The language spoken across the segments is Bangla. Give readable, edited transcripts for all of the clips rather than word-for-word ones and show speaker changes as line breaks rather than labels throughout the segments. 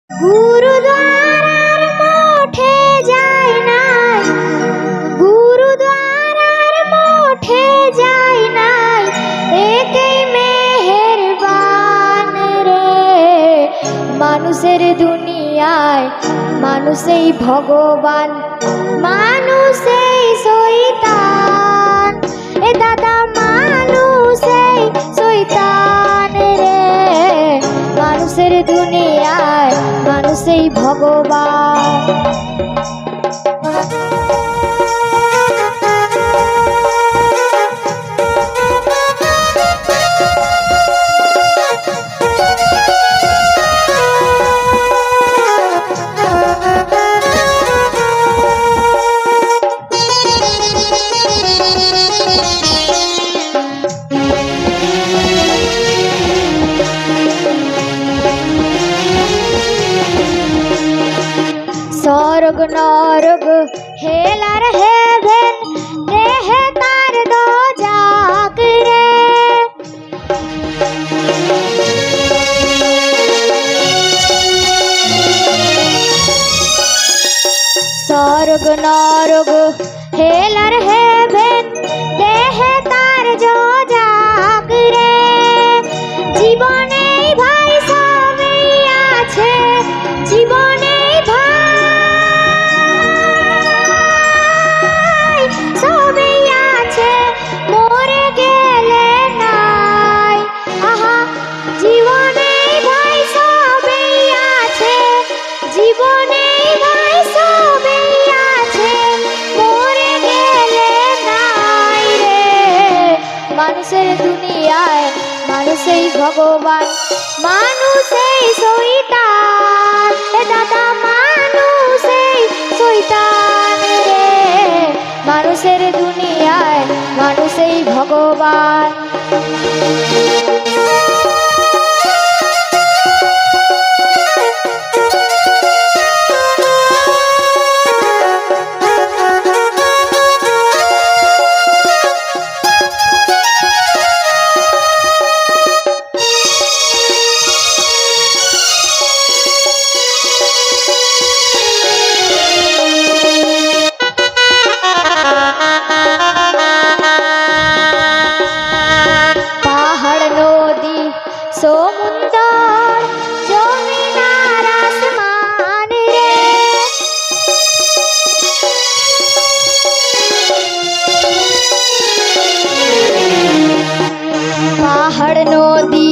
গুরুদ্বারার মঠে যায় নাই, গুরুদ্বারার মঠে যায় নাই, একেই মেহেরবান রে। মানুষের দুনিয়ায় মানুষেই ভগবান, মানুষেই শয়তান। এ দাদা মানুষেই শয়তান রে। মানুষের দুনিয়ায় মানুষেই ভগবান। স্বর্গ নরক হেল আর হেভেন, দেহে তার দোজাক রে। স্বর্গ নরক হেল আর হেভেন, দেহে তার দোজাক রে। জীবনে ভাই সবই আছে, জীবনে সবই আছে, মরে গেলে নাই। আহা জীবনে ভাই সবই আছে, জীবনে ভাই সবই আছে, মরে গেলে নাই রে। মানুষের দুনিয়ায় মানুষই ভগবান, মানুষই শয়তান। এ দাদা মানুষই শয়তান রে। মানুষের দুনিয়ায় মানুষই ভগবান। সমুন্দর জমিন আর আসমান রে। পাহাড় নদী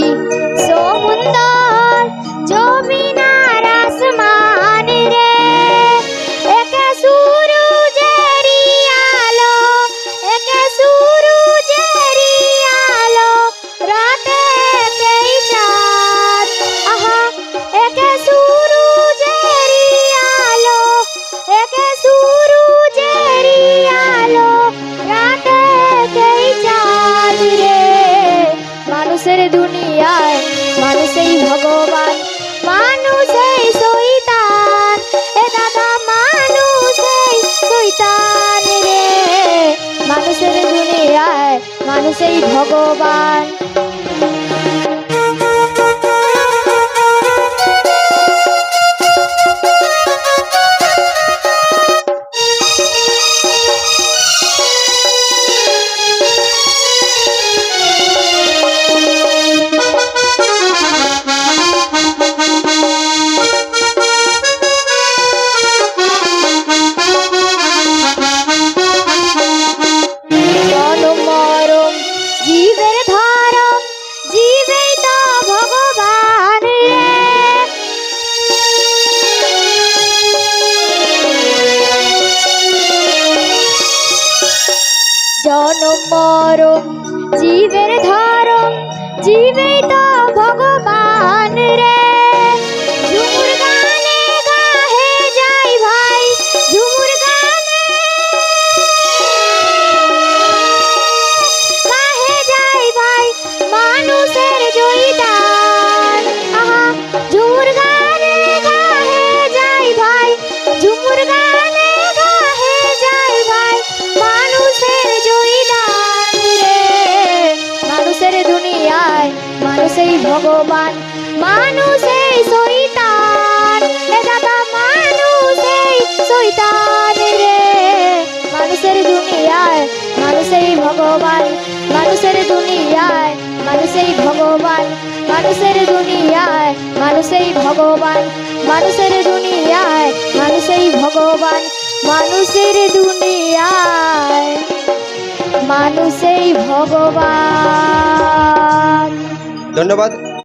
সমুন্দর জমিন আর আসমান রে। একে সূরজেরি আলো, একে সূরজেরি আলো, রাতে একেই চাঁদ। আহা একে সূরজেরি আলো, একে সূরজেরি আলো, রাতে একেই চাঁদ রে। মানুষের দুনিয়ায় মানুষই ভগবান, মানুষই শয়তান। এ দাদা মানুষই শয়তান রে। মানুষের দুনিয়ায় মানুষই ভগবান। জীবের ধর্ম জীবেই তো ভগবান রে। জনম মরণ জীবের ধর্ম জীবেই তো ভগবান রে। ঝুমুর গানে গাহে যাই ভাই, ঝুমুর গানে গাহে যাই ভাই, মানুষের জয়দান। আহা ঝুমুর গানে গাহে যাই ভাই, ঝুমুর গানে গাহে যাই ভাই, মানুষের জয়দান রে। মানুষের দুনিয়ায় মানুষই ভগবান, মানুষই শয়তান। শয়তান রে মানুষের দুনিয়ায় মানুষই ভগবান মানুষের দুনিয়ায় মানুষই ভগবান মানুষের দুনিয়ায় মানুষই ভগবান মানুষের দুনিয়ায় মানুষই ভগবান মানুষের দুনিয়ায় মানুষই ভগবান।
ধন্যবাদ।